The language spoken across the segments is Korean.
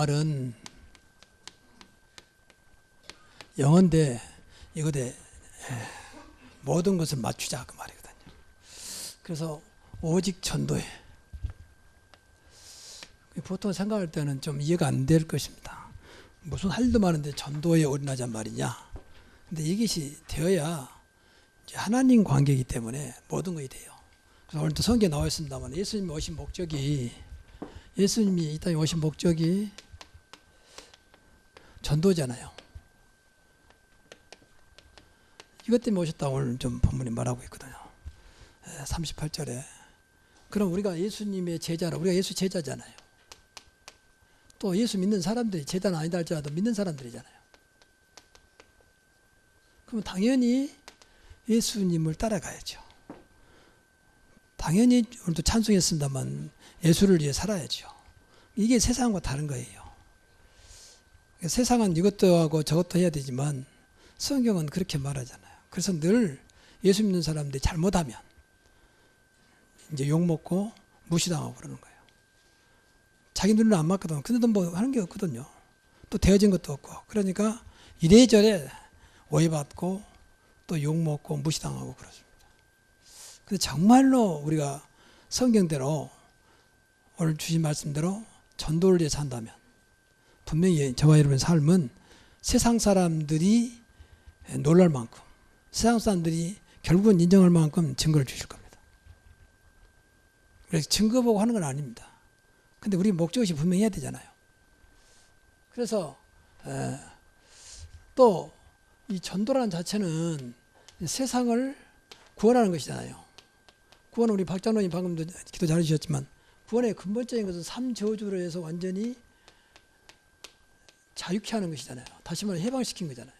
말은 영어인데 이거대 모든 것을 맞추자 그 말이거든요. 그래서 오직 전도에 보통 생각할 때는 좀 이해가 안 될 것입니다. 무슨 할 일도 많은데 전도에 올인하자는 말이냐. 근데 이것이 되어야 이제 하나님 관계이기 때문에 모든 것이 돼요. 그래서 오늘도 성경에 나와 있습니다만 예수님이 오신 목적이 예수님이 이 땅에 오신 목적이 전도잖아요. 이것 때문에 오셨다고 오늘 좀 본문이 말하고 있거든요. 38절에 그럼 우리가 예수님의 제자라 우리가 예수 제자잖아요. 또 예수 믿는 사람들이 제자는 아니다 할지라도 믿는 사람들이잖아요. 그럼 당연히 예수님을 따라가야죠. 당연히 오늘도 찬송했습니다만 예수를 위해 살아야죠. 이게 세상과 다른 거예요. 세상은 이것도 하고 저것도 해야 되지만 성경은 그렇게 말하잖아요. 그래서 늘 예수 믿는 사람들이 잘못하면 이제 욕먹고 무시당하고 그러는 거예요. 자기 눈은 안 맞거든. 근데도 뭐 하는 게 없거든요. 또 되어진 것도 없고. 그러니까 이래저래 오해받고 또 욕먹고 무시당하고 그렇습니다. 근데 정말로 우리가 성경대로 오늘 주신 말씀대로 전도를 위해 산다면 분명히 저와 여러분의 삶은 세상 사람들이 놀랄 만큼 세상 사람들이 결국은 인정할 만큼 증거를 주실 겁니다. 그래서 증거 보고 하는 건 아닙니다. 근데 우리 목적이 분명히 해야 되잖아요. 그래서 또 이 전도라는 자체는 세상을 구원하는 것이잖아요. 구원은 우리 박 장로님 방금도 기도 잘해주셨지만 구원의 근본적인 것은 삼저주로 해서 완전히 자유케 하는 것이잖아요. 다시 말해 해방시킨 거잖아요.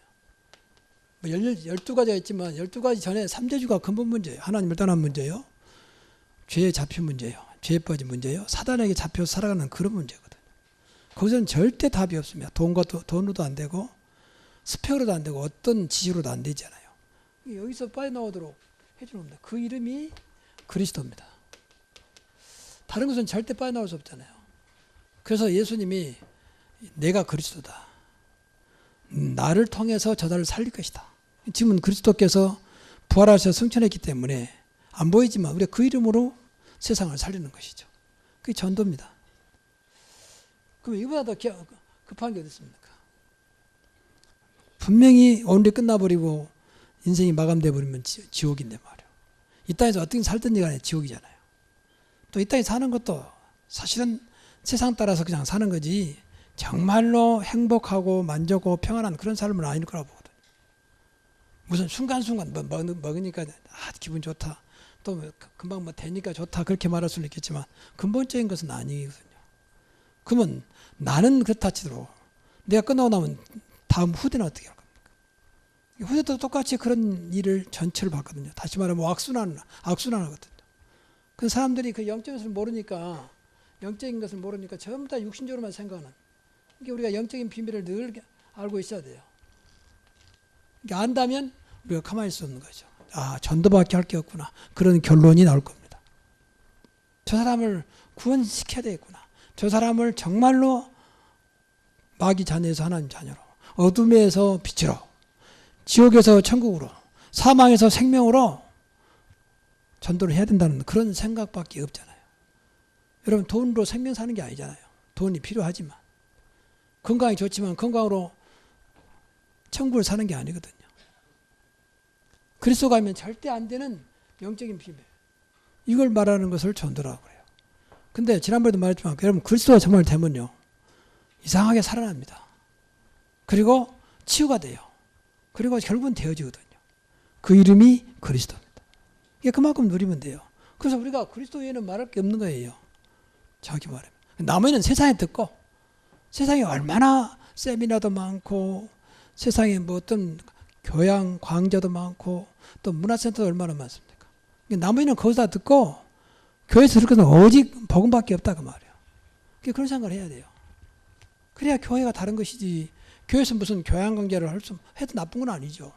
뭐 12가지가 있지만 12가지 전에 3저주가 근본 문제예요. 하나님을 떠난 문제예요. 죄에 잡힌 문제예요. 죄에 빠진 문제예요. 사단에게 잡혀서 살아가는 그런 문제거든요. 거기서는 절대 답이 없습니다. 돈으로도 안 되고 스펙으로도 안 되고 어떤 지식으로도 안 되잖아요. 여기서 빠져나오도록 해주는 겁니다. 그 이름이 그리스도입니다. 다른 것은 절대 빠져나올 수 없잖아요. 그래서 예수님이 내가 그리스도다. 나를 통해서 저자를 살릴 것이다. 지금은 그리스도께서 부활하셔서 승천했기 때문에 안 보이지만 우리가 그 이름으로 세상을 살리는 것이죠. 그게 전도입니다. 그럼 이보다 더 급한 게 어디 있습니까? 분명히 오늘이 끝나버리고 인생이 마감돼 버리면 지옥인데 말이에요. 이 땅에서 어떻게 살든지 간에 지옥이잖아요. 또 이 땅에 사는 것도 사실은 세상 따라서 그냥 사는 거지 정말로 행복하고 만족하고 평안한 그런 삶은 아닐 거라고 보거든요. 무슨 순간순간 먹으니까 기분 좋다. 또 금방 뭐 되니까 좋다. 그렇게 말할 수는 있겠지만 근본적인 것은 아니거든요. 그러면 나는 그렇다 치도록 내가 끝나고 나면 다음 후대는 어떻게 할 겁니까? 후대도 똑같이 그런 일을 전체를 받거든요. 다시 말하면 악순환하거든요. 그 사람들이 그 영적인 것을 모르니까 전부 다 육신적으로만 생각하는. 그러니까 우리가 영적인 비밀을 늘 알고 있어야 돼요. 그러니까 안다면 우리가 가만히 있을 수 없는 거죠. 아, 전도밖에 할 게 없구나. 그런 결론이 나올 겁니다. 저 사람을 구원시켜야 되겠구나. 저 사람을 정말로 마귀 자녀에서 하나님 자녀로, 어둠에서 빛으로, 지옥에서 천국으로, 사망에서 생명으로 전도를 해야 된다는 그런 생각밖에 없잖아요. 여러분 돈으로 생명 사는 게 아니잖아요. 돈이 필요하지만. 건강이 좋지만 건강으로 천국을 사는 게 아니거든요. 그리스도 가면 절대 안 되는 영적인 비밀. 이걸 말하는 것을 전도라고 그래요. 근데 지난번에도 말했지만 여러분 그리스도가 정말 되면요. 이상하게 살아납니다. 그리고 치유가 돼요. 그리고 결국은 되어지거든요. 그 이름이 그리스도입니다. 이게 그만큼 누리면 돼요. 그래서 우리가 그리스도 외에는 말할 게 없는 거예요. 정확히 말하면. 나머지는 세상에 듣고 세상에 얼마나 세미나도 많고 세상에 뭐 어떤 교양 강좌도 많고 또 문화센터도 얼마나 많습니까? 나머지는 거기서 다 듣고 교회에서 들을 것은 오직 복음밖에 없다 그 말이에요. 그런 생각을 해야 돼요. 그래야 교회가 다른 것이지 교회에서 무슨 교양 강좌를 해도 나쁜 건 아니죠.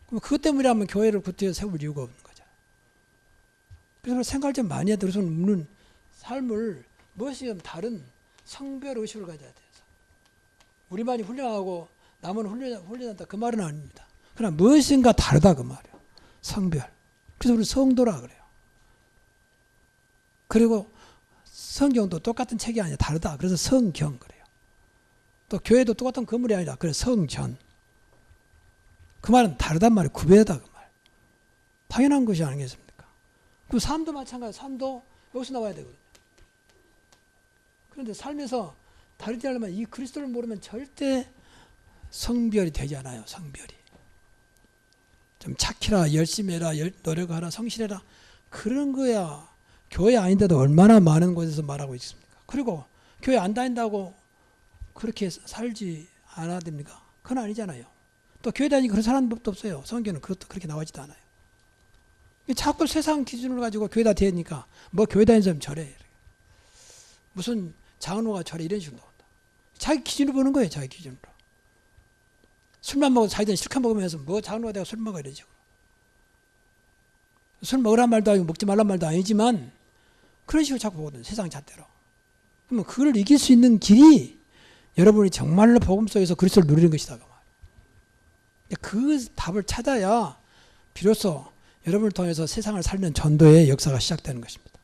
그럼 그것 때문이라면 교회를 구태여 세울 이유가 없는 거잖아요. 그래서 생각을 좀 많이 해야 돼. 그래서 묻는 삶을 무엇이든 다른 성별 의식을 가져야 돼요. 우리만이 훌륭하고 남은 훌륭하다 그 말은 아닙니다. 그러나 무엇인가 다르다 그 말이에요. 성별. 그래서 우리 성도라 그래요. 그리고 성경도 똑같은 책이 아니라 다르다. 그래서 성경 그래요. 또 교회도 똑같은 건물이 아니라 그래서 성전. 그 말은 다르단 말이에요. 구별하다 그 말. 당연한 것이 아니겠습니까? 그 삶도 마찬가지예요. 삶도 여기서 나와야 되거든요. 그런데 삶에서 다르지 않으면 이 그리스도를 모르면 절대 성별이 되지 않아요. 성별이. 좀 착해라, 열심히 해라, 노력하라, 성실해라. 그런 거야. 교회 아닌데도 얼마나 많은 곳에서 말하고 있습니까? 그리고 교회 안 다닌다고 그렇게 살지 않아야 됩니까? 그건 아니잖아요. 또 교회 다니기 그런 사람도 없어요. 성경은 그것도 그렇게 나와지도 않아요. 자꾸 세상 기준을 가지고 교회다 되니까 뭐 교회 다니는 사람 저래. 무슨 장로가 저래 이런 식으로 나온다. 자기 기준으로 보는 거예요. 자기 기준으로. 술만 먹어도 자기들은 실컷 먹으면서 뭐 장로가 되고 술 먹어야 되죠. 술 먹으란 말도 아니고 먹지 말란 말도 아니지만 그런 식으로 자꾸 보거든. 세상 잣대로. 그러면 그걸 이길 수 있는 길이 여러분이 정말로 복음 속에서 그리스도를 누리는 것이다. 그 답을 찾아야 비로소 여러분을 통해서 세상을 살리는 전도의 역사가 시작되는 것입니다.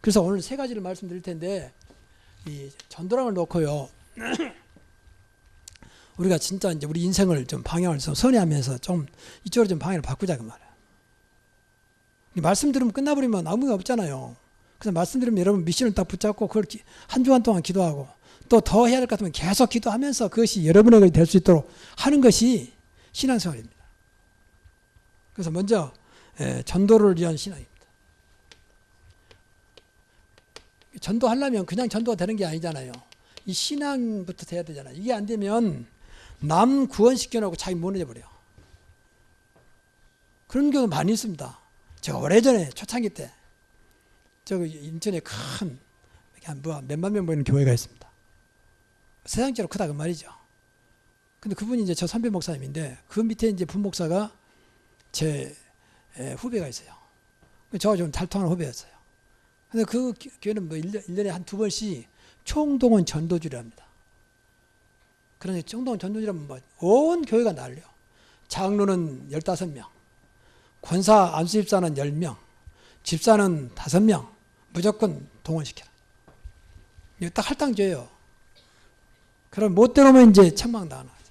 그래서 오늘 세 가지를 말씀드릴 텐데 이 전도랑을 놓고요. 우리가 진짜 이제 우리 인생을 좀 방향을 좀 선회하면서 좀 이쪽으로 좀 방향을 바꾸자 그 말이에요. 말씀 들으면 끝나버리면 아무 의미 없잖아요. 그래서 말씀 들으면 여러분 미션을 딱 붙잡고 그걸 한 주간 동안 기도하고 또 더 해야 될 것 같으면 계속 기도하면서 그것이 여러분에게 될 수 있도록 하는 것이 신앙생활입니다. 그래서 먼저 전도를 위한 신앙입니다. 전도하려면 그냥 전도가 되는 게 아니잖아요. 이 신앙부터 돼야 되잖아요. 이게 안 되면 남 구원시켜놓고 자기 무너져 버려요. 그런 경우 많이 있습니다. 제가 오래전에 초창기 때 저기 인천에 큰 몇만 명 모이는 교회가 있습니다. 세상적으로 크다 그 말이죠. 근데 그분이 이제 저 선배 목사님인데 그 밑에 이제 분목사가 제 후배가 있어요. 저와 좀 잘 통하는 후배였어요. 근데 그 교회는 뭐 1년에 한 2번씩 총동원 전도주를 합니다. 그러니 총동원 전도주라면 뭐 온 교회가 난려. 장로는 15명, 권사 안수집사는 10명, 집사는 5명, 무조건 동원시켜라. 이거 딱 할당제예요. 그럼 못 들어오면 이제 책망당하는 거죠.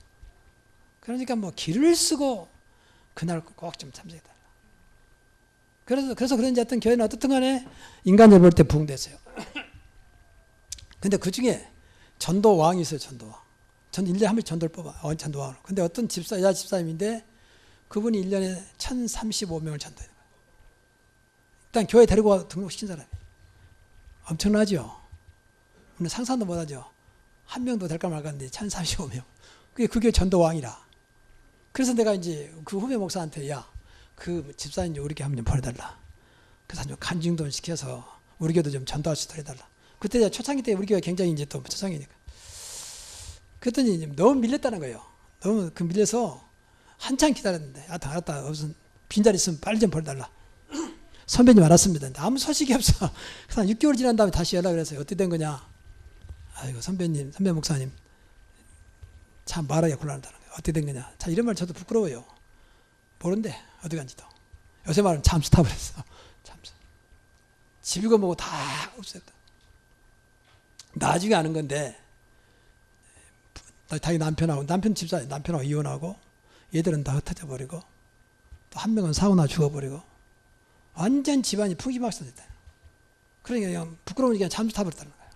그러니까 뭐 길을 쓰고 그날 꼭 좀 참석해달라. 그래서 그런지 어떤 교회는 어떻든 간에 인간을 볼 때 부흥됐어요. 근데 그 중에 전도왕이 있어요. 전도왕. 1년에 한 번씩 전도를 뽑아. 전도왕으로. 근데 어떤 여자 집사님인데 그분이 1년에 1035명을 전도해요. 일단 교회 데리고 와 등록시킨 사람이 엄청나죠. 오늘 상상도 못하죠. 한 명도 될까 말까 하는데 1035명. 그게 전도왕이라. 그래서 내가 이제 그 후배 목사한테 그 집사님 우리 교회 한번 좀 보내달라. 그래서 좀 간증도 시켜서 우리 교회도 좀 전도할 수 있도록 해달라. 그때 초창기 때 우리 교회 굉장히 이제 또 초창기니까. 그랬더니 너무 밀렸다는 거예요. 너무 밀려서 한참 기다렸는데 알았다. 무슨 빈자리 있으면 빨리 좀 보내달라. 선배님 알았습니다. 아무 소식이 없어. 그래서 한 6개월 지난 다음에 다시 연락을 했어요. 어떻게 된 거냐. 아이고 선배 목사님 참 말하기가 곤란하다는 거예요. 어떻게 된 거냐. 자 이런 말 저도 부끄러워요. 모른대. 어디 간지도. 요새 말은 잠수 타버렸어. 잠수. 집이고 뭐고 다 없었다. 나중에 아는 건데 자기 남편 집사님 남편하고 이혼하고 얘들은 다 흩어져 버리고 또 한 명은 사고나 죽어버리고 완전 집안이 풍기박산됐다. 그러니까 그냥 부끄러우니까 그냥 잠수 타버렸다는 거예요.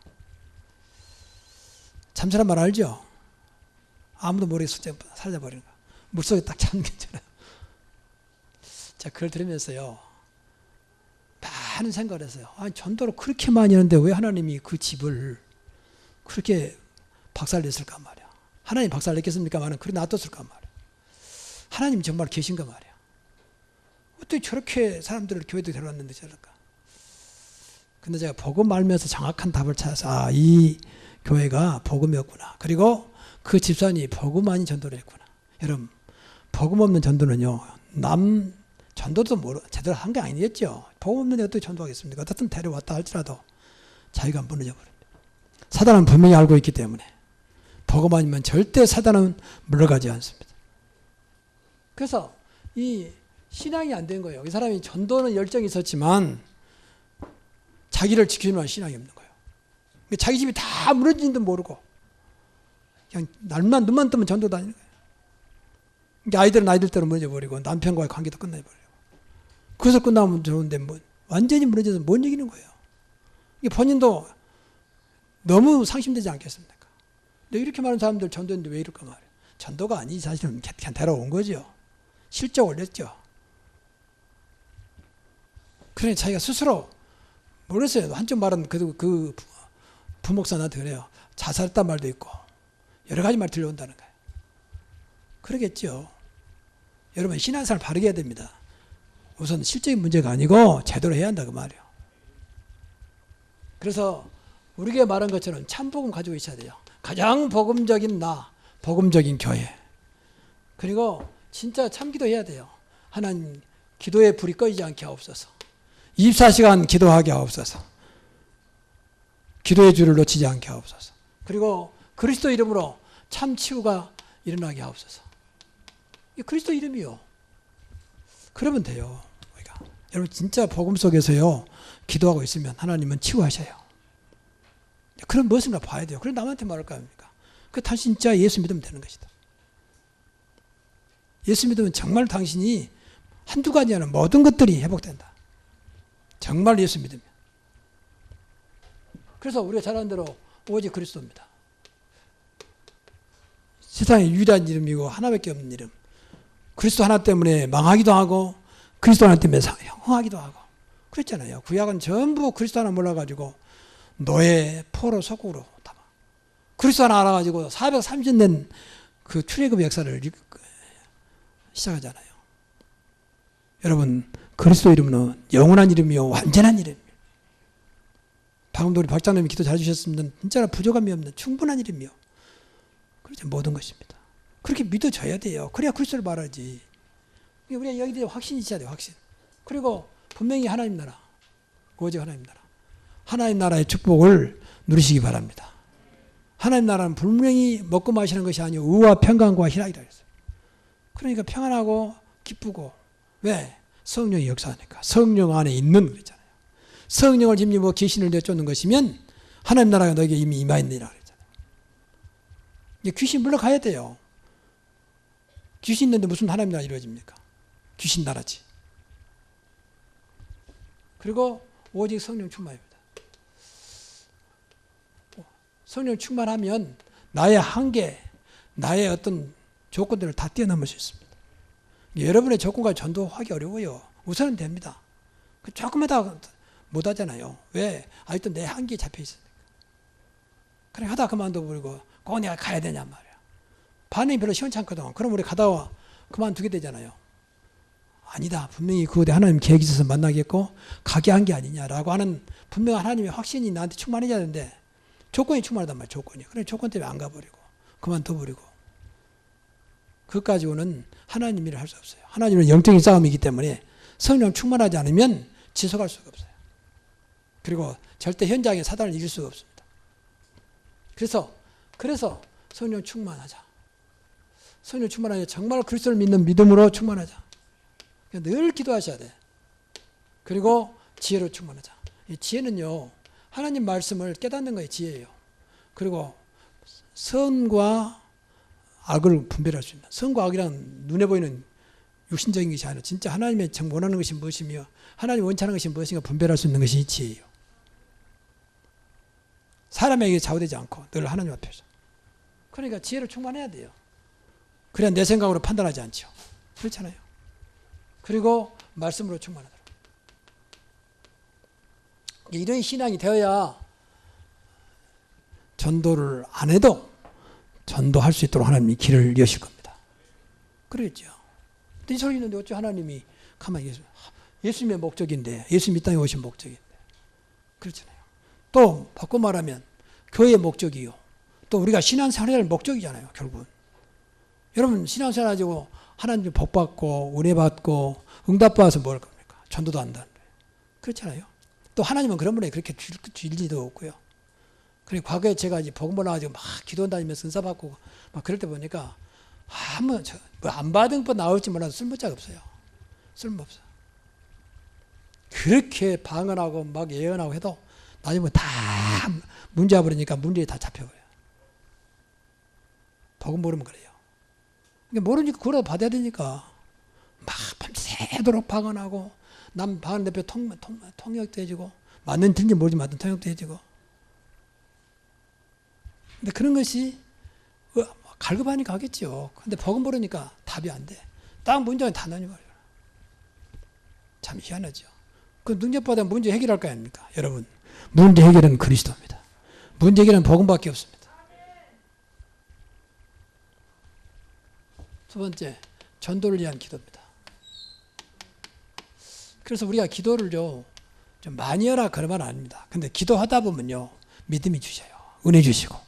잠수란 말 알죠? 아무도 모르게 사라져 버리는 거. 물속에 딱 잠긴 거잖아요. 자, 그걸 들으면서요. 많은 생각을 했어요. 아니, 전도를 그렇게 많이 하는데 왜 하나님이 그 집을 그렇게 박살냈을까 말이야. 하나님 박살냈겠습니까만은 그렇게 놔뒀을까 말이야. 하나님 정말 계신가 말이야. 어떻게 저렇게 사람들을 교회도 데려왔는데 저럴까. 근데 제가 복음 알면서 정확한 답을 찾아서 이 교회가 복음이었구나. 그리고 그 집사님이 복음 아닌 전도를 했구나. 여러분 복음 없는 전도는요. 전도도 제대로 한 게 아니겠죠. 복음 없는데 어떻게 전도하겠습니까? 어떻든 데려왔다 할지라도 자기가 무너져 버립니다. 사단은 분명히 알고 있기 때문에 복음 아니면 절대 사단은 물러가지 않습니다. 그래서 이 신앙이 안 된 거예요. 이 사람이 전도는 열정이 있었지만 자기를 지키는 신앙이 없는 거예요. 자기 집이 다 무너진 듯 모르고 그냥 눈만 뜨면 전도 다니는 거예요. 아이들은 아이들대로 무너져버리고 남편과의 관계도 끝나버리고 그것을 끝나면 좋은데 뭐 완전히 무너져서 못 이기는 거예요. 본인도 너무 상심되지 않겠습니까? 근데 이렇게 많은 사람들 전도했는데 왜 이럴까 말이에요. 전도가 아니지 사실은 그냥 데려온 거죠. 실적 올렸죠. 그러니 자기가 스스로 모르겠어요. 한쪽 말은 그 부목사 나한테 그래요. 자살했단 말도 있고 여러 가지 말 들려온다는 거예요. 그러겠죠. 여러분 신앙생활 바르게 해야 됩니다. 우선 실적인 문제가 아니고 제대로 해야 한다 그 말이에요. 그래서 우리가 말한 것처럼 참복음 가지고 있어야 돼요. 가장 복음적인 복음적인 교회. 그리고 진짜 참기도 해야 돼요. 하나님 기도의 불이 꺼지지 않게 하옵소서. 24시간 기도하게 하옵소서. 기도의 줄을 놓치지 않게 하옵소서. 그리고 그리스도 이름으로 참 치유가 일어나게 하옵소서. 이 그리스도 이름이요. 그러면 돼요. 우리가. 여러분 진짜 복음 속에서요. 기도하고 있으면 하나님은 치유하셔요. 그럼 무엇인가 봐야 돼요. 그럼 남한테 말할 거 아닙니까? 그 당신 진짜 예수 믿으면 되는 것이다. 예수 믿으면 정말 당신이 한두 가지 아니라 모든 것들이 회복된다. 정말 예수 믿으면. 그래서 우리가 잘하는 대로 오직 그리스도입니다. 세상에 유일한 이름이고 하나밖에 없는 이름. 그리스도 하나 때문에 망하기도 하고 그리스도 하나 때문에 흥하기도 하고 그랬잖아요. 구약은 전부 그리스도 하나 몰라가지고 노예, 포로, 속국으로 담아. 그리스도 하나 알아가지고 430년 그 출애굽 역사를 시작하잖아요. 여러분 그리스도 이름은 영원한 이름이요 완전한 이름이에요. 방금도 우리 박장님이 기도 잘 주셨으면 진짜로 부족함이 없는 충분한 이름이요. 그렇죠. 모든 것입니다. 그렇게 믿어져야 돼요. 그래야 그리스도를 말하지. 우리가 여기에 확신이 있어야 돼요. 확신. 그리고 분명히 하나님 나라. 오직 하나님 나라. 하나님 나라의 축복을 누리시기 바랍니다. 하나님 나라는 분명히 먹고 마시는 것이 아니고 의와 평강과 희락이라 했어요. 그러니까 평안하고 기쁘고 왜? 성령이 역사하니까. 성령 안에 있는 그랬잖아요. 성령을 힘입어 귀신을 내쫓는 것이면 하나님 나라가 너에게 이미 임하였느니라 그랬잖아요. 귀신 물러가야 돼요. 귀신 있는데 무슨 하나님 나라 이루어집니까? 귀신 나라지. 그리고 오직 성령 충만입니다. 성령 충만하면 나의 한계, 나의 어떤 조건들을 다 뛰어넘을 수 있습니다. 여러분의 조건과 전도하기 어려워요. 우선은 됩니다. 조금만 더 못하잖아요. 왜? 아직도 내 한계에 잡혀 있으니까. 그래 하다 그만둬버리고 꼭 내가 가야 되냐 말이야. 반응이 별로 시원찮거든. 그럼 우리 가다가 그만두게 되잖아요. 아니다. 분명히 그곳에 하나님 계획이 있어서 만나겠고 가게 한 게 아니냐라고 하는 분명한 하나님의 확신이 나한테 충만해져야 되는데 조건이 충만하단 말이야. 조건이. 그래 조건 때문에 안 가버리고 그만둬버리고 그것 가지고는 하나님 일을 할 수 없어요. 하나님은 영적인 싸움이기 때문에 성령 충만하지 않으면 지속할 수가 없어요. 그리고 절대 현장에 사단을 이길 수가 없습니다. 그래서 성령 충만하자. 성령 충만하자. 정말 그리스도를 믿는 믿음으로 충만하자. 늘 기도하셔야 돼. 그리고 지혜로 충만하자. 이 지혜는요. 하나님 말씀을 깨닫는 거예요. 지혜예요. 그리고 선과 악을 분별할 수 있는. 선과 악이란 눈에 보이는 육신적인 것이 아니라 진짜 하나님의 정 원하는 것이 무엇이며 하나님 원치 않은 것이 무엇인가 분별할 수 있는 것이 지혜예요. 사람에게 좌우되지 않고 늘 하나님 앞에서. 그러니까 지혜로 충만해야 돼요. 그래야 내 생각으로 판단하지 않죠. 그렇잖아요. 그리고 말씀으로 충만하도록. 이런 신앙이 되어야 전도를 안 해도 전도할 수 있도록 하나님이 길을 여실 겁니다. 그랬죠. 이 소리 있는데 어째 하나님이 가만히 계세요. 예수님의 목적인데 예수님이 이 땅에 오신 목적인데 그렇잖아요. 또 바꿔 말하면 교회의 목적이요. 또 우리가 신앙생활의 목적이잖아요. 결국은. 여러분 신앙생활 가지고 하나님 복 받고 은혜 받고 응답 받아서 뭘 겁니까? 전도도 한다는 거예요. 그렇잖아요. 또 하나님은 그런 분에 그렇게 줄 일도 없고요. 그리고 과거에 제가 이제 복음 올라가지고 막 기도 다니면서 은사 받고 막 그럴 때 보니까 뭐안 받은 거 나올지 몰라도 쓸모자가 없어요. 쓸모없어. 그렇게 방언하고 막 예언하고 해도 나중에 다 문제 와버리니까 문제에 다 잡혀버려요. 복음 모르면 그래요. 모르니까 그걸 받아야 되니까 막 밤새도록 방언하고 남 방언 대표 통역도 해주고 맞는 틀린지 모르지만 맞는 통역도 해주고. 근데 그런 것이 갈급하니 가겠죠. 근데 복음 모르니까 답이 안 돼. 딱 문제는 다 나뉘어버려요. 참 희한하죠. 그 능력보다 문제 해결할 거 아닙니까? 여러분, 문제 해결은 그리스도입니다. 문제 해결은 복음밖에 없습니다. 두 번째, 전도를 위한 기도입니다. 그래서 우리가 기도를요, 좀 많이 하라 그런 말 아닙니다. 근데 기도하다 보면요, 믿음이 주셔요. 은혜 주시고.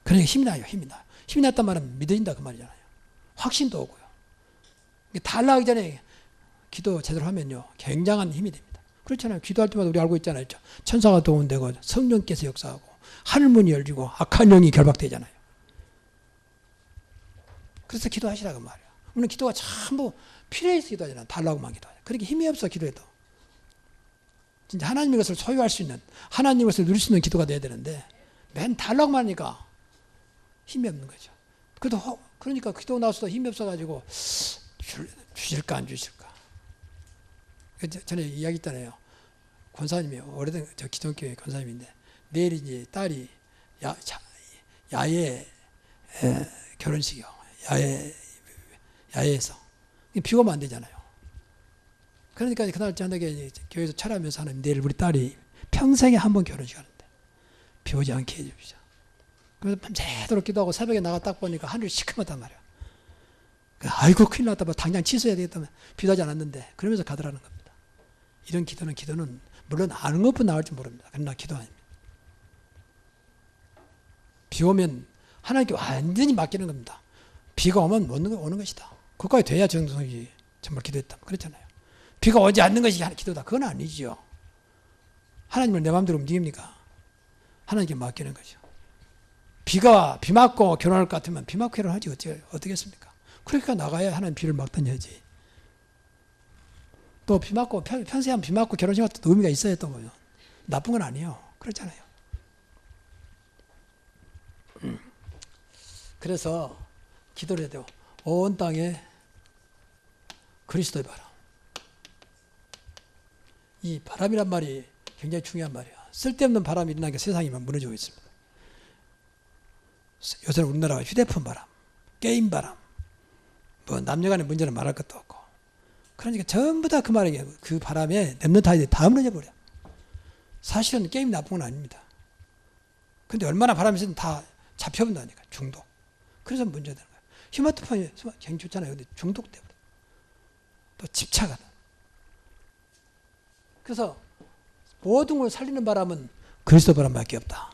그러니까 힘이 나요, 힘이 나요. 힘이 났단 말은 믿어진다 그 말이잖아요. 확신도 오고요. 달라하기 전에 기도 제대로 하면요, 굉장한 힘이 됩니다. 그렇잖아요. 기도할 때마다 우리 알고 있잖아요. 천사가 도움되고 성령께서 역사하고 하늘문이 열리고 악한 영이 결박되잖아요. 그래서 기도하시라고 말이에요. 우리는 기도가 전부 필요해서 기도하잖아요. 달라고만 기도하잖아요. 그렇게 힘이 없어 기도해도. 진짜 하나님의 것을 소유할 수 있는, 하나님의 것을 누릴 수 있는 기도가 돼야 되는데 맨 달라고만 하니까 힘이 없는 거죠. 그러니까 기도 나서도 힘이 없어가지고 주실까 안 주실까. 전에 이야기 있잖아요. 권사님이 오래된 기독교회 권사님인데 내일 이제 딸이 야외 결혼식이요. 야외에서 비가 오면 안 되잖아요. 그러니까 그날 저녁에 교회에서 철하면서 하는 내일 우리 딸이 평생에 한 번 결혼식 하는데 비 오지 않게 해주시죠. 그래서 밤새도록 기도하고 새벽에 나가 딱 보니까 하늘이 시커멓단 말이야. 아이고 큰일 났다. 당장 취소해야 되겠다면 비도 하지 않았는데 그러면서 가더라는 겁니다. 이런 기도는 물론 아는 것뿐 나올지 모릅니다. 그러나 기도 아닙니다. 비 오면 하나님께 완전히 맡기는 겁니다. 비가 오면 오는 것이다. 그것까지 돼야 정성이 정말 기도했다. 그렇잖아요. 비가 오지 않는 것이 기도다. 그건 아니죠. 하나님을 내 마음대로 움직입니까? 하나님께 맡기는 거죠. 비 맞고 결혼할 것 같으면 비 맞고 결혼하지 어떻겠습니까? 그러니까 나가야 하나님 비를 막던 여지. 또 비 맞고 평생 비 맞고 결혼식 같은 의미가 있어야 또 뭐요. 나쁜 건 아니에요. 그렇잖아요. 그래서 기도를 해야 돼요. 온 땅에 그리스도의 바람. 이 바람이란 말이 굉장히 중요한 말이에요. 쓸데없는 바람이 일어나니까 세상이 무너지고 있습니다. 요새는 우리나라가 휴대폰 바람, 게임 바람, 뭐 남녀간의 문제는 말할 것도 없고. 그러니까 전부 다 그 말이에요. 그 바람에 랩런트들이 다 무너져 버려. 사실은 게임 나쁜 건 아닙니다. 근데 얼마나 바람이 있으면 다 잡혀본다니까. 중독. 그래서 문제가 되는 거예요. 스마트폰이 굉장히 좋잖아요. 근데 중독돼 버려. 또 집착하다. 그래서 모든 걸 살리는 바람은 그리스도 바람밖에 없다.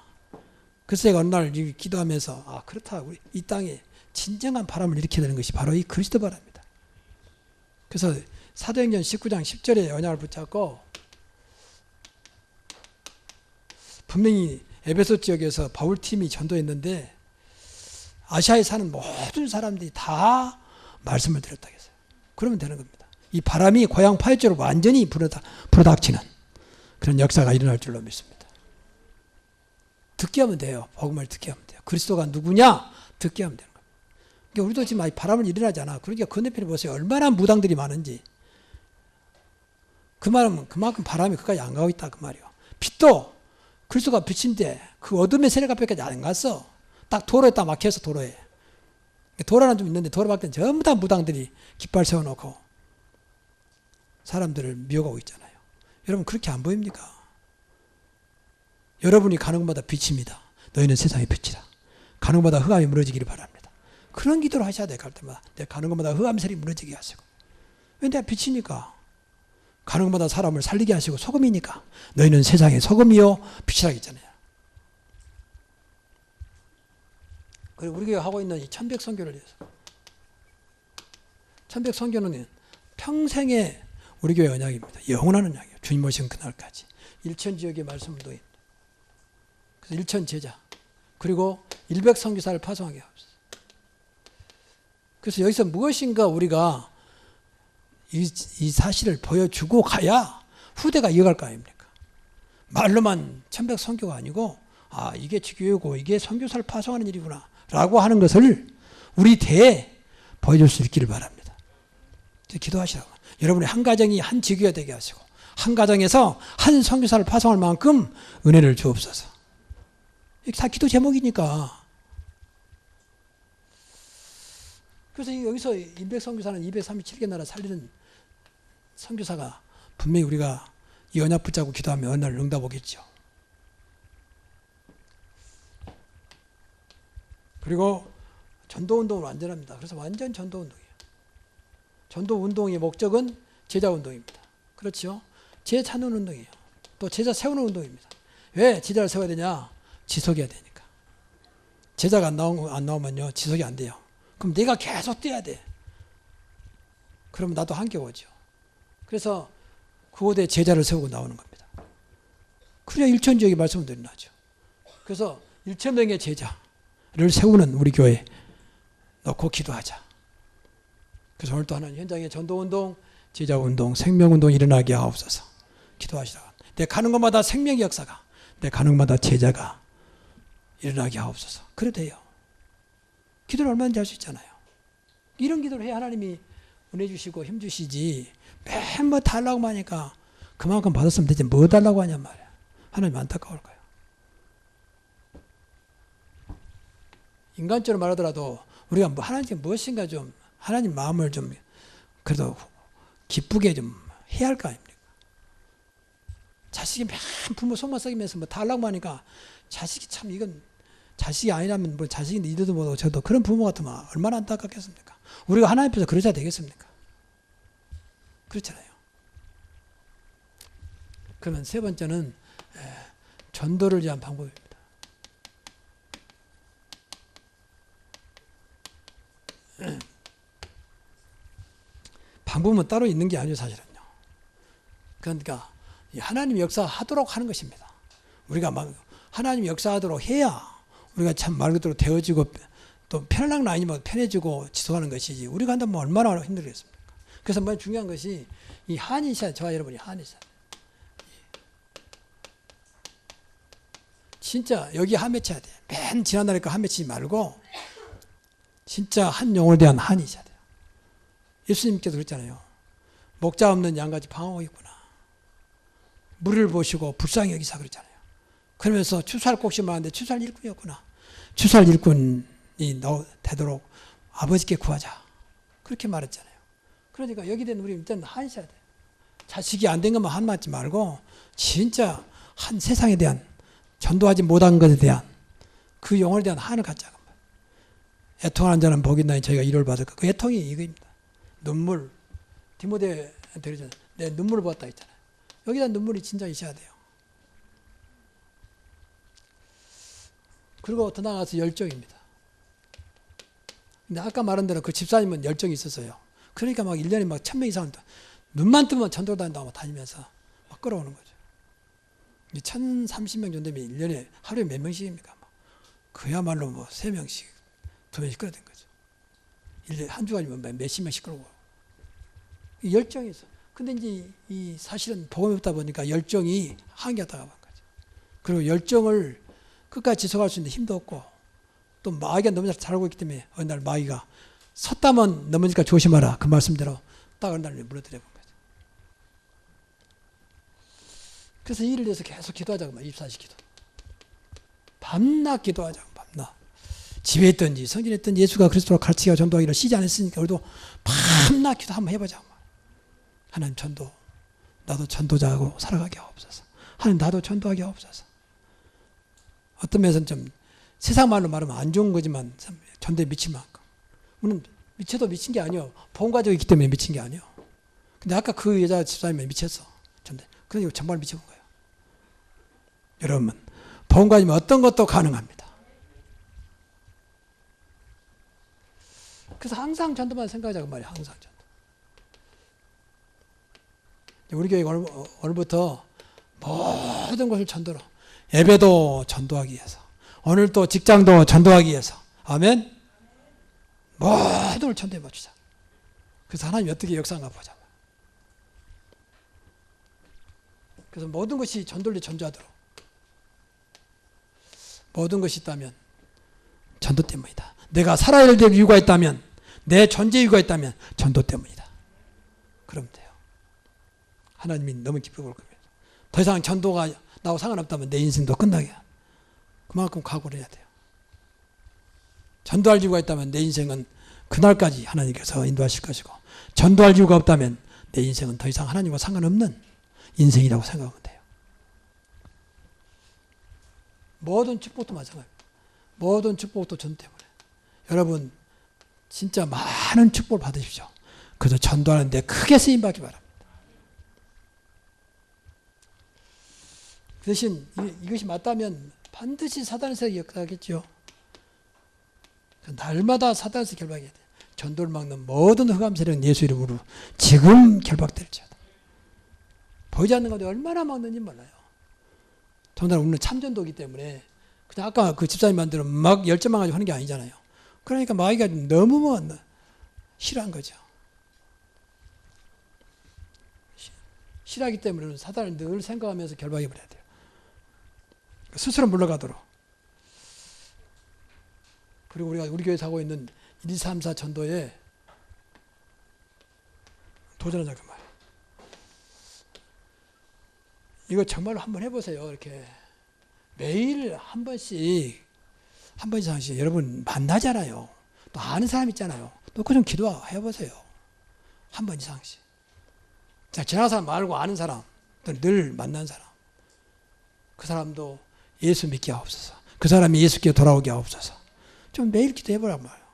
그래서 제가 어느 날 기도하면서 그렇다. 우리 이 땅에 진정한 바람을 일으켜야 되는 것이 바로 이 그리스도 바람입니다. 그래서 사도행전 19장 10절에 언약을 붙잡고 분명히 에베소 지역에서 바울팀이 전도했는데 아시아에 사는 모든 사람들이 다 말씀을 들었다고 했어요. 그러면 되는 겁니다. 이 바람이 고향 파열제로 완전히 불어닥치는 그런 역사가 일어날 줄로 믿습니다. 듣게 하면 돼요. 복음을 듣게 하면 돼요. 그리스도가 누구냐? 듣게 하면 되는 겁니다. 그러니까 우리도 지금 바람을 일어나잖아. 그러니까 건너편에 보세요. 얼마나 무당들이 많은지. 그 말은 그만큼 바람이 그까지 안 가고 있다 그 말이에요. 빛도 그리스도가 빛인데 그 어둠의 세력 앞에까지 안 갔어. 딱 도로에 딱 막혀서 도로에. 도로는 좀 있는데 도로 밖에는 전부 다 무당들이 깃발 세워놓고 사람들을 미워가고 있잖아요. 여러분 그렇게 안 보입니까? 여러분이 가는 곳마다 빛입니다. 너희는 세상의 빛이라. 가는 곳마다 흑암이 무너지기를 바랍니다. 그런 기도를 하셔야 돼요. 갈 때마다. 내가 가는 곳마다 흑암셀이 무너지게 하시고. 왜 내가 빛이니까. 가는 곳마다 사람을 살리게 하시고 소금이니까. 너희는 세상의 소금이요 빛이라 했잖아요. 그리고 우리 교회 하고 있는 이 천백 선교를 위해서. 천백 선교는 평생의 우리 교회 언약입니다. 영원한 언약이에요. 주님 오신 그날까지. 일천 지역의 말씀 운동입니다. 그래서 일천 제자 그리고 100 선교사를 파송하게 하옵소서. 그래서 여기서 무엇인가 우리가 이 사실을 보여주고 가야 후대가 이어갈 거 아닙니까? 말로만 1100 선교가 아니고 이게 지교이고 이게 선교사를 파송하는 일이구나 라고 하는 것을 우리 대에 보여줄 수 있기를 바랍니다. 기도하시라고. 여러분의 한 가정이 한 지교가 되게 하시고 한 가정에서 한 선교사를 파송할 만큼 은혜를 주옵소서. 이게 다 기도 제목이니까. 그래서 여기서 200 선교사는 237개 나라 살리는 선교사가 분명히 우리가 이 언약 붙잡고 기도하면 어느 날 응답 오겠죠. 그리고 전도운동은 완전합니다. 그래서 완전 전도운동이에요. 전도운동의 목적은 제자운동입니다. 그렇죠? 제자 찾는 운동이에요. 또 제자 세우는 운동입니다. 왜 제자를 세워야 되냐? 지속해야 되니까. 제자가 안 나오면요 지속이 안 돼요. 그럼 내가 계속 뛰어야 돼. 그러면 나도 한계 오죠. 그래서 그곳에 제자를 세우고 나오는 겁니다. 그래야 일천지역의 말씀을 드리나죠. 그래서 1,000명의 제자를 세우는 우리 교회 놓고 기도하자. 그래서 오늘 또 하나님 현장에 전도운동, 제자운동, 생명운동 일어나게 하옵소서. 기도하시라. 내 가는 곳마다 생명의 역사가, 내 가는 곳마다 제자가 일어나게 하옵소서. 그래도 돼요. 기도를 얼마든지 할 수 있잖아요. 이런 기도를 해야 하나님이 은혜 주시고 힘 주시지. 맨 뭐 달라고 하니까 그만큼 받았으면 되지 뭐 달라고 하냔 말이야. 하나님 안타까울 거예요. 인간적으로 말하더라도 우리가 뭐 하나님께 무엇인가 좀 하나님 마음을 좀 그래도 기쁘게 좀 해야 할 거 아닙니까? 자식이 맨 부모 속만 썩이면서 뭐 달라고 하니까 자식이 참 이건 자식이 아니라면 뭐 자식인데 이래도 못하고 저도 그런 부모 같으면 얼마나 안타깝겠습니까? 우리가 하나님 앞에서 그러자 되겠습니까? 그렇잖아요. 그러면 세 번째는 전도를 위한 방법입니다. 방법은 따로 있는 게 아니에요, 사실은요. 그러니까 하나님 역사하도록 하는 것입니다. 우리가 막 하나님 역사하도록 해야 우리가 참 말 그대로 되어지고 또 편안한 건 아니지만 편해지고 지속하는 것이지 우리가 한다면 얼마나 힘들겠습니까? 그래서 뭐 중요한 것이 이 한이 있어야 저와 여러분이 한이 있어야 돼요. 진짜 여기 한 맺혀야 돼. 맨 지난날에 거 한 맺히지 말고 진짜 한 영혼에 대한 한이 있어야 돼요. 예수님께서 그랬잖아요. 목자 없는 양같이 방황하고 있구나. 무리를 보시고 불쌍히 여기사 그랬잖아요. 그러면서 추수할 곡식 많은데 추수할 일꾼이었구나. 추수할 일꾼이 되도록 아버지께 구하자. 그렇게 말했잖아요. 그러니까 여기 된 우리 일단 한이 있어야 돼요. 자식이 안 된 것만 한 맞지 말고 진짜 한 세상에 대한 전도하지 못한 것에 대한 그 영혼에 대한 한을 갖자고. 애통하는 자는 복이 있나니 저희가 위로를 받을까. 그 애통이 이거입니다. 눈물. 디모데한테 그러잖아요. 내 눈물을 보았다 했잖아요. 여기다 눈물이 진짜 있어야 돼요. 그리고 더 나아가서 열정입니다. 근데 아까 말한 대로 그 집사님은 열정이 있었어요. 그러니까 막 1년에 막 1000명 이상 눈만 뜨면 전도 다닌다고 다니면서 막 끌어오는 거죠. 1030명 정도 되면 1년에 하루에 몇 명씩입니까? 그야말로 뭐 3명씩, 2명씩 끌어댄 거죠. 1년에 한 주간이면 몇십 명씩 끌어오고. 열정이 있어. 근데 이제 이 사실은 복음이 없다 보니까 열정이 한계가 다가간 거죠. 그리고 열정을 끝까지 지속할 수 있는 힘도 없고 또 마귀가 너무 잘 알고 있기 때문에 어느 날 마귀가 섰다면 넘어지니까 조심하라. 그 말씀대로 딱 어느 날 물어들여 본 거죠. 그래서 이 일을 위해서 계속 기도하자고 24시 기도. 밤낮 기도하자고 밤낮. 집에 있든지 성전에 있든지 예수가 그리스도로 가르치고 전도하기를 쉬지 않았으니까 우리도 밤낮 기도 한번 해보자고. 하나님 전도. 나도 전도자하고 살아가게 하옵소서. 하나님 나도 전도하게 하옵소서. 어떤 면에서는 좀 세상 말로 말하면 안 좋은 거지만 전도에 미칠 만큼. 우리는 미쳐도 미친 게 아니에요. 보험 가지고 있기 때문에 미친 게 아니에요. 근데 아까 그 여자 집사님이 미쳤어. 전도. 그러니까 정말 미쳐본 거예요. 여러분, 보험 가지면 어떤 것도 가능합니다. 그래서 항상 전도만 생각하자고 말이에요. 항상 전도. 우리 교회 오늘부터 모든 것을 전도로. 예배도 전도하기 위해서, 오늘 또 직장도 전도하기 위해서. 아멘. 모든 걸 전도해 봅시다. 그래서 하나님이 어떻게 역사한가 보자. 그래서 모든 것이 전도를 전도하도록, 모든 것이 있다면 전도 때문이다. 내가 살아야 될 이유가 있다면, 내 존재 이유가 있다면 전도 때문이다. 그러면 돼요. 하나님이 너무 기뻐 볼 겁니다. 더 이상 전도가 나하고 상관없다면 내 인생도 끝나게, 그만큼 각오를 해야 돼요. 전도할 이유가 있다면 내 인생은 그날까지 하나님께서 인도하실 것이고, 전도할 이유가 없다면 내 인생은 더 이상 하나님과 상관없는 인생이라고 생각하면 돼요. 모든 축복도 마찬가지입니다. 모든 축복도 전도 때문에. 여러분 진짜 많은 축복을 받으십시오. 그래서 전도하는 데 크게 쓰임받기 바랍니다. 그 대신 이것이 맞다면 반드시 사단에서 역사하겠죠. 날마다 사단에서 결박해야 돼요. 전도를 막는 모든 흑암 세력은 예수 이름으로 지금 결박될지어다. 보이지 않는 가운데 얼마나 막는지 몰라요. 더군다나 우리는 참전도이기 때문에 그냥 아까 그 집사님 만들어 막 열정만 가지고 하는 게 아니잖아요. 그러니까 마귀가 너무 싫어한 거죠. 싫어하기 때문에 사단을 늘 생각하면서 결박해 버려야 돼요. 스스로 물러가도록. 그리고 우리가 우리 교회에서 하고 있는 1, 2, 3, 4 전도에 도전하자 그 말. 이거 정말로 한번 해보세요. 이렇게 매일 한 번씩 여러분 만나잖아요. 또 아는 사람 있잖아요. 또 그 좀 기도해보세요. 한 번 이상씩. 자, 지나간 사람 말고 아는 사람, 또 늘 만난 사람. 그 사람도 예수 믿게 하옵소서. 그 사람이 예수께 돌아오게 하옵소서. 좀 매일 기도해보란 말이에요.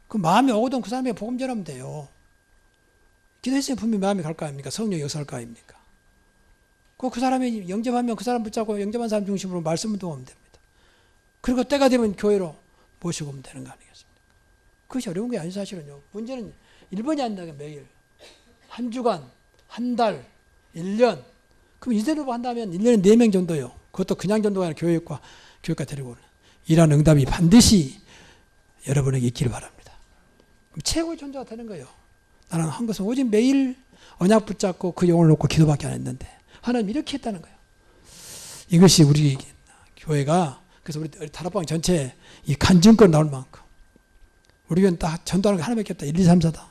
그 마음이 오거든 그 사람에게 복음 전하면 돼요. 기도했으면 분명히 마음이 갈 거 아닙니까? 성령 역사할 거 아닙니까? 그 사람이 영접하면 그 사람 붙잡고 영접한 사람 중심으로 말씀 운동하면 됩니다. 그리고 때가 되면 교회로 모시고 오면 되는 거 아니겠습니까? 그것이 어려운 게 아니죠, 사실은요. 문제는 1번이 아니라 매일. 한 주간, 한 달, 1년. 그럼 이대로 한다면 1년에 4명 정도요. 그것도 그냥 전도가 아니라 교회과 데리고 오는. 이런 응답이 반드시 여러분에게 있기를 바랍니다. 그럼 최고의 전도가 되는 거예요. 나는 한 것은 오직 매일 언약 붙잡고 그 영혼을 놓고 기도밖에 안 했는데 하나님 이렇게 했다는 거예요. 이것이 우리 교회가, 그래서 우리 다락방 전체 이 간증권 나올 만큼 우리 교회는 딱 전도하는 거 하나밖에 없다. 1, 2, 3, 4다.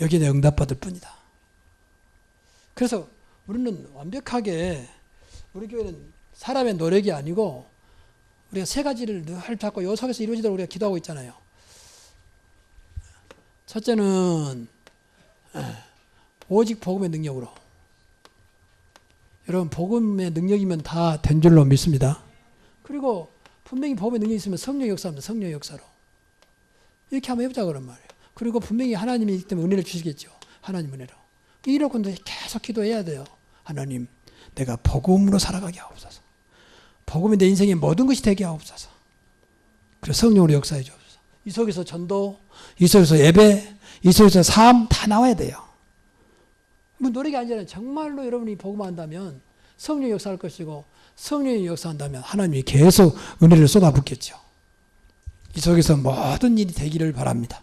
여기에 내 응답받을 뿐이다. 그래서 우리는 완벽하게, 우리 교회는 사람의 노력이 아니고 우리가 세 가지를 늘 잡고 요 속에서 이루어지도록 우리가 기도하고 있잖아요. 첫째는 오직 복음의 능력으로. 여러분 복음의 능력이면 다 된 줄로 믿습니다. 그리고 분명히 복음의 능력이 있으면 성령 역사입니다. 성령 역사로. 이렇게 한번 해보자 그런 말이에요. 그리고 분명히 하나님이 있기 때문에 은혜를 주시겠죠. 하나님 은혜로. 이렇게 계속 기도해야 돼요. 하나님 내가 복음으로 살아가게 하옵소서. 복음이 내 인생의 모든 것이 되게 하옵소서. 그래서 성령으로 역사해 주옵소서. 이 속에서 전도, 이 속에서 예배, 이 속에서 삶 다 나와야 돼요. 뭐 노력이 아니잖아요. 정말로 여러분이 복음 한다면 성령이 역사할 것이고, 성령이 역사한다면 하나님이 계속 은혜를 쏟아붓겠죠. 이 속에서 모든 일이 되기를 바랍니다.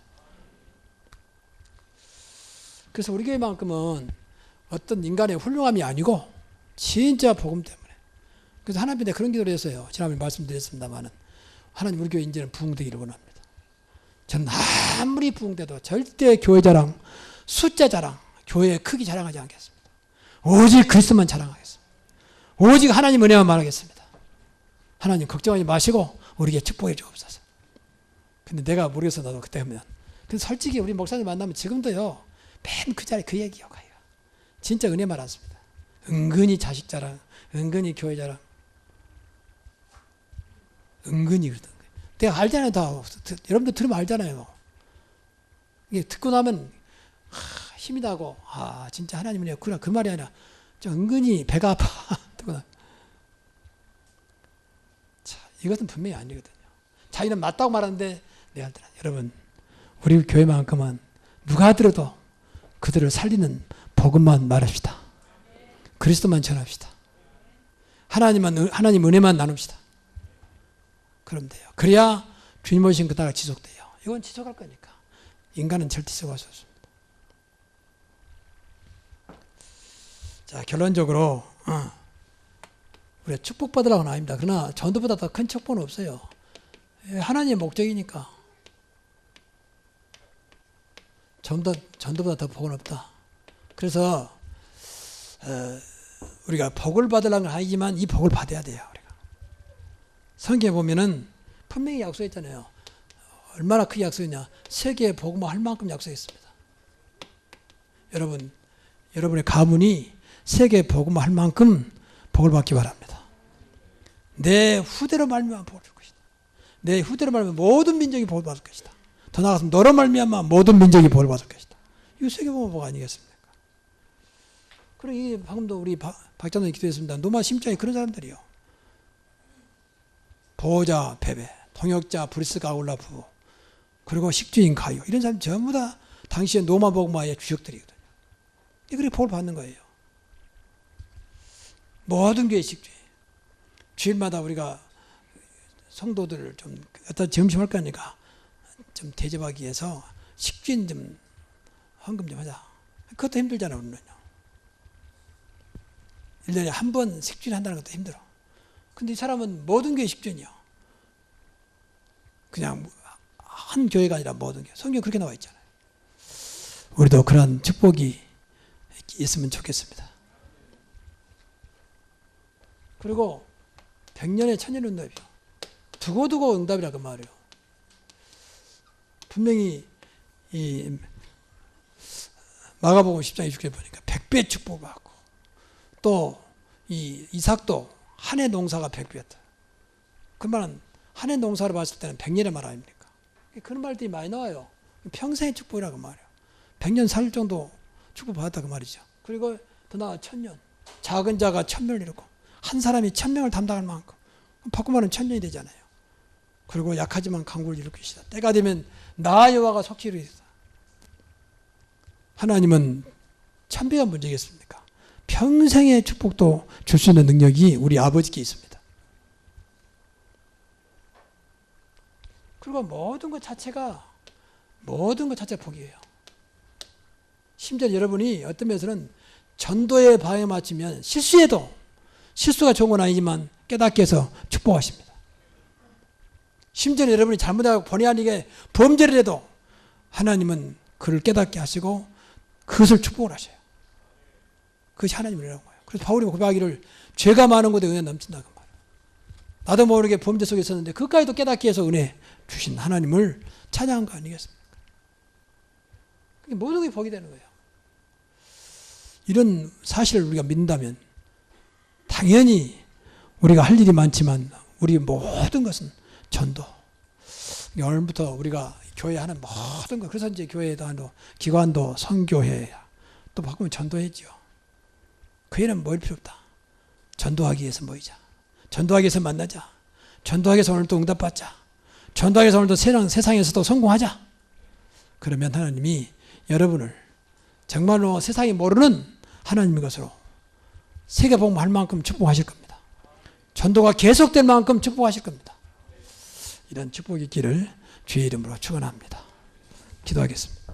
그래서 우리 교회만큼은 어떤 인간의 훌륭함이 아니고 진짜 복음 때문에. 그래서 하나님께 그런 기도를 했어요. 지난번에 말씀드렸습니다만 하나님 우리 교회 이제는 부흥되기를 원합니다. 저는 아무리 부흥돼도 절대 교회 자랑, 숫자 자랑, 교회의 크기 자랑하지 않겠습니다. 오직 그리스도만 자랑하겠습니다. 오직 하나님 은혜만 말하겠습니다. 하나님 걱정하지 마시고 우리에게 축복해 주옵소서. 근데 내가 모르겠어. 나도 그때 하면. 근데 솔직히 우리 목사님 만나면 지금도요. 맨 그 자리에 그 얘기요. 진짜 은혜 말 않습니다. 은근히 자식 자랑, 은근히 교회 자랑. 은근히 그러던 거예요. 내가 알잖아요. 다. 여러분들 들으면 알잖아요. 이게 듣고 나면 힘이 나고 진짜 하나님 은혜 그래 그 말이 아니라 좀 은근히 배가 아파. 듣고 나면. 자, 이것은 분명히 아니거든요. 자기는 맞다고 말하는데 내가 할 때는 여러분 우리 교회만큼은 누가 들어도 그들을 살리는 복음만 말합시다. 그리스도만 전합시다. 하나님 은혜만 나눕시다. 그럼 돼요. 그래야 주님 오신 그 나라가 지속돼요. 이건 지속할 거니까. 인간은 절대 지속할 수 없습니다. 자, 결론적으로 우리가 축복받으라고는 아닙니다. 그러나 전도보다 더 큰 축복은 없어요. 하나님의 목적이니까. 전도보다 더 복은 없다. 그래서 우리가 복을 받으려는 건 아니지만 이 복을 받아야 돼요. 우리가. 성경에 보면은 분명히 약속했잖아요. 얼마나 크게 약속했냐. 세계에 복음을 할 만큼 약속했습니다. 여러분의 가문이 세계에 복음을 할 만큼 복을 받기 바랍니다. 내 후대로 말미암아 복을 줄 것이다. 내 후대로 말미암아 모든 민족이 복을 받을 것이다. 더 나아가서 너로 말미암아 모든 민족이 복을 받을 것이다. 이거 세계복음 복 아니겠습니까? 그리고 이게 방금도 우리 박장로님 기도했습니다. 노마 심장이 그런 사람들이요. 보호자 베베, 통역자 브리스가 올라 부부, 그리고 식주인 가요. 이런 사람 전부 다 당시의 노마 복음화의 주역들이거든요. 그렇게 복을 받는 거예요. 모든 교회 식주인. 주일마다 우리가 성도들을 좀 어떤 점심할 거니까 좀 대접하기 위해서 식주인 좀 헌금 좀 하자. 그것도 힘들잖아, 우리는요. 1년에 한 번 식주인 한다는 것도 힘들어. 근데 이 사람은 모든 교회 식주인이요. 그냥 한 교회가 아니라 모든 교회. 성경 그렇게 나와 있잖아요. 우리도 그런 축복이 있으면 좋겠습니다. 그리고 100년의 천년 응답이요. 두고두고 응답이라 그 말이에요. 분명히 이 마가복음 10장 20절에 보니까 100배 축복받고, 또 이 이삭도 한 해 농사가 100배였다. 그 말은 한 해 농사를 봤을 때는 100년의 말 아닙니까? 그런 말들이 많이 나와요. 평생의 축복이라고 말이에요. 100년 살 정도 축복받았다 그 말이죠. 그리고 더 나아 1000년. 작은 자가 1000명을 이루고, 한 사람이 1000명을 담당할 만큼, 바꿔 말하면 1000년이 되잖아요. 그리고 약하지만 강구를 이룰 것이다. 때가 되면 나 여호와가 속히 이루겠다. 하나님은 1000배가 문제겠습니까? 평생의 축복도 줄 수 있는 능력이 우리 아버지께 있습니다. 그리고 모든 것 자체가 복이에요. 심지어 여러분이 어떤 면에서는 전도의 방에 맞추면 실수가 좋은 건 아니지만 깨닫게 해서 축복하십니다. 심지어 여러분이 잘못하고 본의 아니게 범죄를 해도 하나님은 그를 깨닫게 하시고 그것을 축복을 하셔요. 그것이 하나님의 은혜라는 거예요. 그래서 바울이 고백하기를 죄가 많은 곳에 은혜 넘친다 그 말이에요. 나도 모르게 범죄 속에 있었는데 그까지도 깨닫게 해서 은혜 주신 하나님을 찬양한 거 아니겠습니까? 모든 게 복이 되는 거예요. 이런 사실을 우리가 믿는다면 당연히 우리가 할 일이 많지만 우리 모든 것은 전도. 오늘부터 우리가 교회 하는 모든 것, 그래서 이제 교회도 기관도 선교회 또 바꾸면 전도회죠. 그 애는 모일 필요 없다. 전도하기 위해서 모이자. 전도하기 위해서 만나자. 전도하기 위해서 오늘도 응답받자. 전도하기 위해서 오늘도 세상에서도 성공하자. 그러면 하나님이 여러분을 정말로 세상이 모르는 하나님의 것으로 세계복음할 만큼 축복하실 겁니다. 전도가 계속될 만큼 축복하실 겁니다. 이런 축복이 있기를 주의 이름으로 축원합니다. 기도하겠습니다.